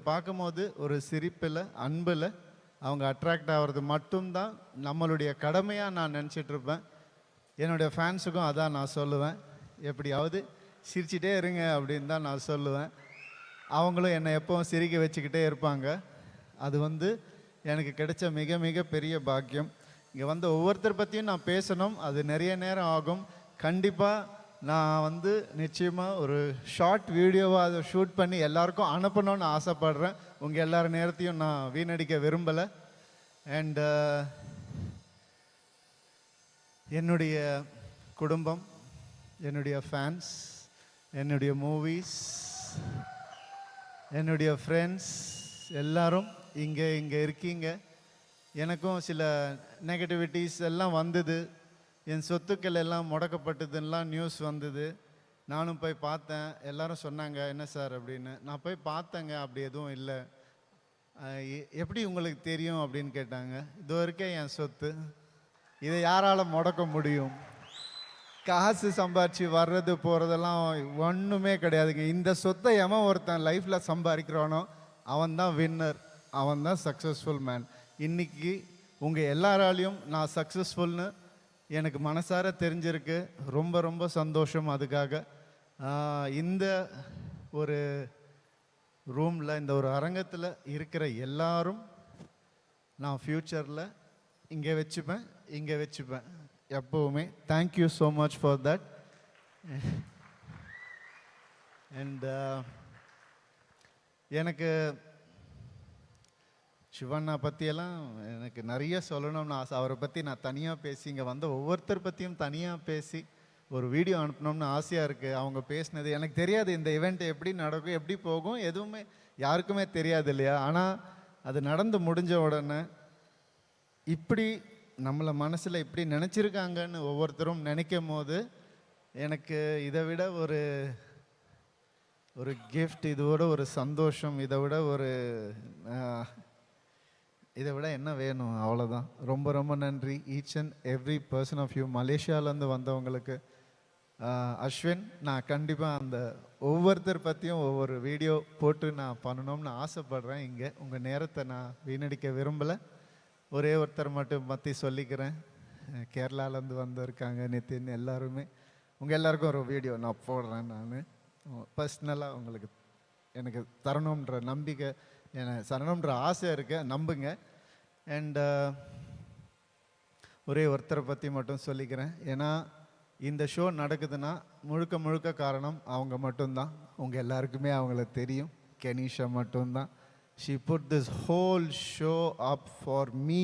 பார்க்கும்போது ஒரு சிரிப்பில் அன்பில் அவங்க அட்ராக்ட் ஆகிறது மட்டும்தான் நம்மளுடைய கடமையாக நான் நினச்சிட்ருப்பேன். என்னுடைய ஃபேன்ஸுக்கும் அதான் நான் சொல்லுவேன். எப்படியாவது சிரிச்சிட்டே இருங்க அப்படின்னு தான் நான் சொல்லுவேன். அவங்களும் என்னை எப்பவும் சிரிக்க வச்சுக்கிட்டே இருப்பாங்க. அது எனக்கு கிடைச்ச மிக மிக பெரிய பாக்கியம். இங்கே ஒவ்வொருத்தர் பற்றியும் நான் பேசணும், அது நிறைய நேரம் ஆகும். கண்டிப்பாக நான் நிச்சயமாக ஒரு ஷார்ட் வீடியோவாக அதை ஷூட் பண்ணி எல்லாருக்கும் அனுப்பணும்னு ஆசைப்படுறேன். உங்கள் எல்லார நேரத்தையும் நான் வீணடிக்க விரும்பலை. அண்ட் என்னுடைய குடும்பம், என்னுடைய ஃபேன்ஸ், என்னுடைய மூவிஸ், என்னுடைய ஃப்ரெண்ட்ஸ் எல்லாரும் இங்கே இருக்கீங்க. எனக்கும் சில நெகட்டிவிட்டிஸ் எல்லாம் வந்தது. என் சொத்துக்கள் எல்லாம் முடக்கப்பட்டதுன்னெலாம் நியூஸ் வந்தது. நானும் போய் பார்த்தேன். எல்லாரும் சொன்னாங்க என்ன சார் அப்படின்னு. நான் போய் பார்த்தேங்க, அப்படி எதுவும் இல்லை. எப்படி உங்களுக்கு தெரியும் அப்படின்னு கேட்டாங்க. இது வரைக்கும் என் சொத்து, இதை யாரால் முடக்க முடியும்? காசு சம்பாரிச்சு வர்றது போகிறதெல்லாம் ஒன்றுமே கிடையாதுங்க. இந்த சொத்தை எவன் ஒருத்தன் லைஃப்பில் சம்பாதிக்கிறானோ அவன் தான் வின்னர், அவன் தான் சக்ஸஸ்ஃபுல் மேன். இன்றைக்கி உங்கள் எல்லாராலையும் நான் சக்ஸஸ்ஃபுல்னு எனக்கு மனசார தெரிஞ்சிருக்கு. ரொம்ப ரொம்ப சந்தோஷம். அதுக்காக இந்த ஒரு ரூமில், இந்த ஒரு அரங்கத்தில் இருக்கிற எல்லாரும் நான் ஃப்யூச்சரில் இங்கே வச்சுப்பேன் எப்போவுமே. Thank you so much for that. And எனக்கு சிவண்ணா பற்றியெல்லாம் எனக்கு நிறைய சொல்லணும்னு ஆசை. அவரை பற்றி நான் தனியாக பேசி, இங்கே ஒவ்வொருத்தர் பற்றியும் தனியாக பேசி ஒரு வீடியோ அனுப்பணும்னு ஆசையாக இருக்குது. அவங்க பேசினது எனக்கு தெரியாது. இந்த ஈவெண்ட் எப்படி நடக்கும், எப்படி போகும், எதுவுமே யாருக்குமே தெரியாது இல்லையா? ஆனால் அது நடந்து முடிஞ்ச உடனே இப்படி நம்மளை மனசில் இப்படி நினச்சிருக்காங்கன்னு ஒவ்வொருத்தரும் நினைக்கும் போது எனக்கு இதை விட ஒரு கிஃப்ட், இதோட ஒரு சந்தோஷம், இதை விட என்ன வேணும்? அவ்வளோதான். ரொம்ப ரொம்ப நன்றி each and every person of you. மலேசியாவிலேருந்து வந்தவங்களுக்கு அஸ்வின், நான் கண்டிப்பாக அந்த ஒவ்வொருத்தர் பற்றியும் ஒவ்வொரு வீடியோ போட்டு நான் பண்ணணும்னு ஆசைப்பட்றேன். இங்கே உங்கள் நேரத்தை நான் வீணடிக்க விரும்பலை. ஒரே ஒருத்தர் மட்டும் பற்றி சொல்லிக்கிறேன். கேரளாவிலேருந்து வந்திருக்காங்க நிதின். எல்லாருமே உங்கள் எல்லாருக்கும் ஒரு வீடியோ நான் போடுறேன். நான் பர்சனலாக உங்களுக்கு எனக்கு தரணுன்ற நம்பிக்கை, தரணுன்ற ஆசை இருக்கு, நம்புங்க. அண்ட் ஒரே ஒருத்தரை பற்றி மட்டும் சொல்லிக்கிறேன். ஏன்னா இந்த ஷோ நடக்குதுன்னா முழுக்க காரணம் அவங்க மட்டும்தான். உங்கள் எல்லாருக்குமே அவங்கள தெரியும். கெனிஷா மட்டும்தான். She put this whole show up for me.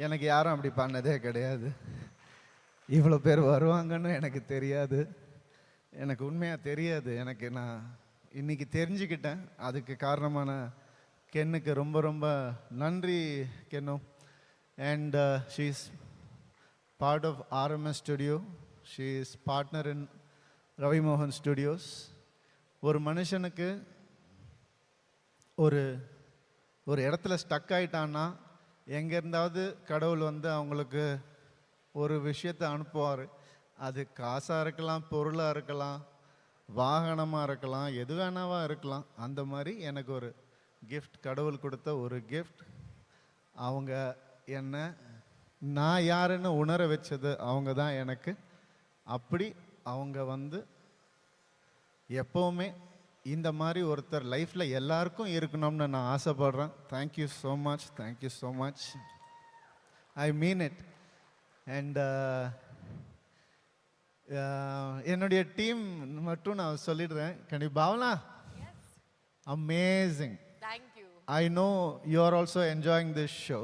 எனக்கு யாரும் அப்படி பண்ணதே கிடையாது. இவ்வளோ பேர் வருவாங்கன்னு எனக்கு தெரியாது. எனக்கு உண்மையாக தெரியாது. நான் இன்றைக்கி தெரிஞ்சுக்கிட்டேன். அதுக்கு காரணமான கென்னுக்கு ரொம்ப ரொம்ப நன்றி Kennu. And she is part of RMS studio. She is partner in Ravi மோகன் ஸ்டுடியோஸ். ஒரு மனுஷனுக்கு ஒரு இடத்துல ஸ்டக் ஆகிட்டான்னா எங்கேருந்தாவது கடவுள் அவங்களுக்கு ஒரு விஷயத்தை அனுப்புவார். அது காசாக இருக்கலாம், பொருளாக இருக்கலாம், வாகனமாக இருக்கலாம், எது வேணாவா இருக்கலாம். அந்த மாதிரி எனக்கு ஒரு கிஃப்ட், கடவுள் கொடுத்த ஒரு கிஃப்ட். அவங்க நான் யாருன்னு உணர வச்சது அவங்க தான் எனக்கு. அப்படி அவங்க எப்போவுமே இந்த மாதிரி ஒருத்தர் லைஃப்பில் எல்லாருக்கும் இருக்கணும்னு நான் ஆசைப்படுறேன். Thank you so much, thank you so much. I mean it. And என்னுடைய டீம் மட்டும் நான் சொல்லிடுறேன். கண்டிப்பாக Bhavana, amazing. I know you are also enjoying this show.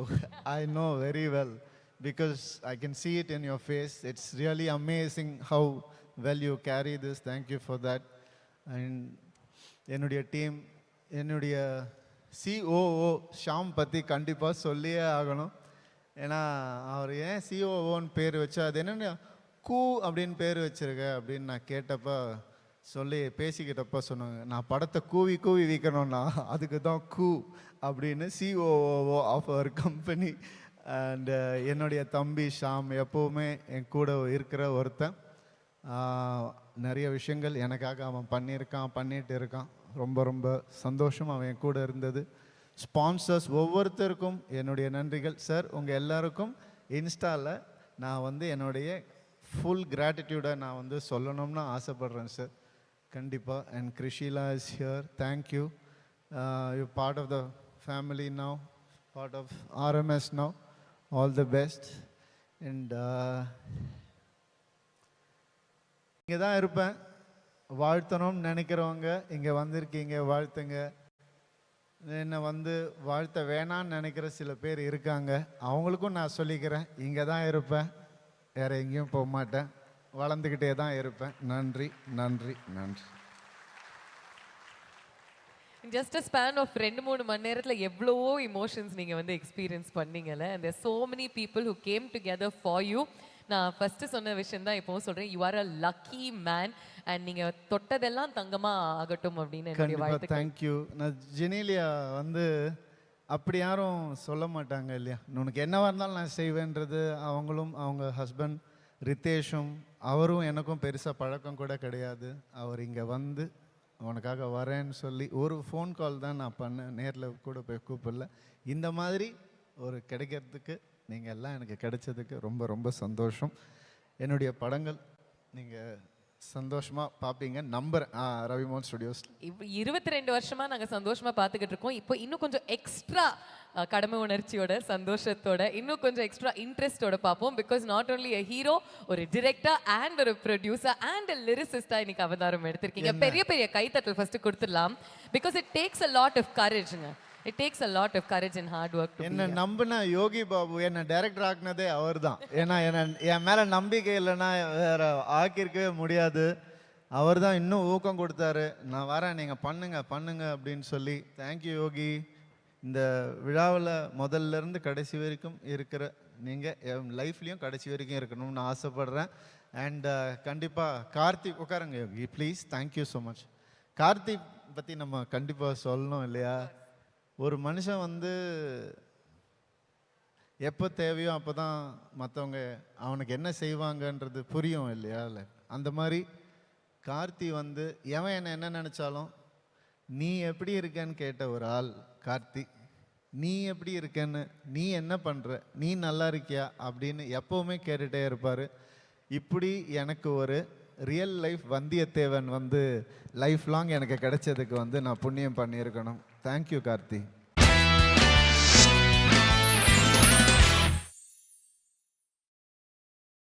I know very well because I can see it in your face. It's really amazing how well you carry this. Thank you for that. And என்னுடைய team, என்னுடைய COO Sham பற்றி கண்டிப்பாக சொல்லியே ஆகணும். ஏன்னா அவர் ஏன் COOன்னு பேர் வச்சா, அது என்னென்ன கூ அப்படின்னு பேர் வச்சிருக்க அப்படின்னு நான் கேட்டப்போ பேசிக்கிட்டப்போ சொன்னாங்க, நான் படத்தை கூவி விற்கணும்னா அதுக்கு தான் கூ அப்படின்னு COO of our company. And என்னுடைய தம்பி ஷாம் எப்போவுமே என் கூட இருக்கிற ஒருத்தன். நிறைய விஷயங்கள் எனக்காக அவன் பண்ணிட்டு இருக்கான். ரொம்ப ரொம்ப சந்தோஷம் அவன் என் கூட இருந்தது. ஸ்பான்சர்ஸ் ஒவ்வொருத்தருக்கும் என்னுடைய நன்றிகள். சார் உங்கள் எல்லாருக்கும் இன்ஸ்டாவில் நான் வந்து என்னுடைய ஃபுல் கிராட்டிடியூடை நான் வந்து சொல்லணும்னு ஆசைப்பட்றேன் சார். கண்டிப்பாக. And Krishila is here, thank you. You part of the family now, part of RMS now. All the best. And இங்கே தான் இருப்பேன். வாழ்த்தணும்னு நினைக்கிறவங்க இங்கே வந்திருக்கீங்க, வாழ்த்துங்க. என்னை வந்து வாழ்த்த வேணான்னு நினைக்கிற சில பேர் இருக்காங்க, அவங்களுக்கும் நான் சொல்லிக்கிறேன், இங்கே தான் இருப்பேன், வேறு எங்கேயும் போக மாட்டேன், வளர்ந்துக்கிட்டே தான் இருப்பேன். நன்றி நன்றி நன்றி. ஜஸ்ட் அ ஸ்பேன் ஆஃப் 2-3 மணி நேரத்தில் எவ்வளவோ இமோஷன்ஸ் நீங்கள் வந்து எக்ஸ்பீரியன்ஸ் பண்ணீங்கல்ல. And there so many people who came together for you. நான் ஃபஸ்ட்டு சொன்ன விஷயம் தான் இப்போவும் சொல்கிறேன், you are a lucky man. And நீங்கள் தொட்டதெல்லாம் தங்கமாக ஆகட்டும் அப்படின்னு என்னுடைய வாழ்த்துக்கள். தேங்க்யூ. நான் ஜெனீலியா வந்து அப்படி யாரும் சொல்ல மாட்டாங்க இல்லையா, உனக்கு என்னவா இருந்தாலும் நான் செய்வேன்றது. அவங்களும் அவங்க ஹஸ்பண்ட் ரித்தேஷும் அவரும் எனக்கும் பெருசாக பழக்கம் கூட கிடையாது. அவர் இங்கே வந்து உனக்காக வரேன்னு சொல்லி ஒரு ஃபோன் கால் தான் நான் பண்ணேன், நேரில் கூட போய் கூப்பிடல. இந்த மாதிரி ஒரு கிடைக்கிறதுக்கு நீங்கள் எல்லாம் எனக்கு கிடைச்சதுக்கு ரொம்ப ரொம்ப சந்தோஷம். என்னுடைய படங்கள் நீங்கள் சந்தோஷமாக பார்ப்பீங்க நம்புறேன். ரவிமோகன் ஸ்டுடியோஸ் 22 வருஷமா நாங்கள் சந்தோஷமாக பார்த்துக்கிட்டு இருக்கோம். இப்போ இன்னும் கொஞ்சம் எக்ஸ்ட்ரா கடமை உணர்ச்சியோட, சந்தோஷத்தோட, இன்னும் கொஞ்சம் எக்ஸ்ட்ரா இன்ட்ரெஸ்டோட பார்ப்போம். Because not only a hero, ஒரு டிரெக்டர் அண்ட் ஒரு ப்ரொடியூசர் அண்ட் அ லிரிசிஸ்டா இன்னைக்கு அவதாரம் எடுத்திருக்கீங்க. பெரிய பெரிய கைத்தட்டல் ஃபர்ஸ்ட் கொடுத்துடலாம். Because it takes a lot of கரேஜ்ங்க. It takes a lot of courage and hard work to என்ன நம்பின யோகி பாபு என்ன டைரக்டர் ஆக்குனதே அவர் தான். ஏன்னா என் மேலே நம்பிக்கை இல்லைன்னா வேற ஆக்கியிருக்கவே முடியாது. அவர் தான் இன்னும் ஊக்கம் கொடுத்தாரு, நான் வரேன் நீங்கள் பண்ணுங்க பண்ணுங்க அப்படின்னு சொல்லி. தேங்க்யூ யோகி. இந்த விழாவில் முதல்லேருந்து கடைசி வரைக்கும் இருக்கிற நீங்கள் என் லைஃப்லேயும் கடைசி வரைக்கும் இருக்கணும்னு ஆசைப்பட்றேன். அண்ட் கண்டிப்பாக கார்த்திக் உட்காருங்க Yogi please. Thank you so much. Karthik பற்றி நம்ம கண்டிப்பாக சொல்லணும் இல்லையா. ஒரு மனுஷன் வந்து எப்போ தேவையோ அப்போ தான் மற்றவங்க அவனுக்கு என்ன செய்வாங்கன்றது புரியும் இல்லையா. அந்த மாதிரி கார்த்தி வந்து எவன் என்ன நினச்சாலும் நீ எப்படி இருக்கேன்னு கேட்ட ஒரு ஆள் கார்த்தி. நீ எப்படி இருக்கேன்னு, நீ என்ன பண்ணுற, நீ நல்லா இருக்கியா அப்படின்னு எப்போவுமே கேட்டுகிட்டே இருப்பார். இப்படி எனக்கு ஒரு ரியல் லைஃப் வந்தியத்தேவன் வந்து லைஃப் லாங் எனக்கு கிடைச்சதுக்கு வந்து நான் புண்ணியம் பண்ணியிருக்கணும். தேங்க்யூ கார்த்தி.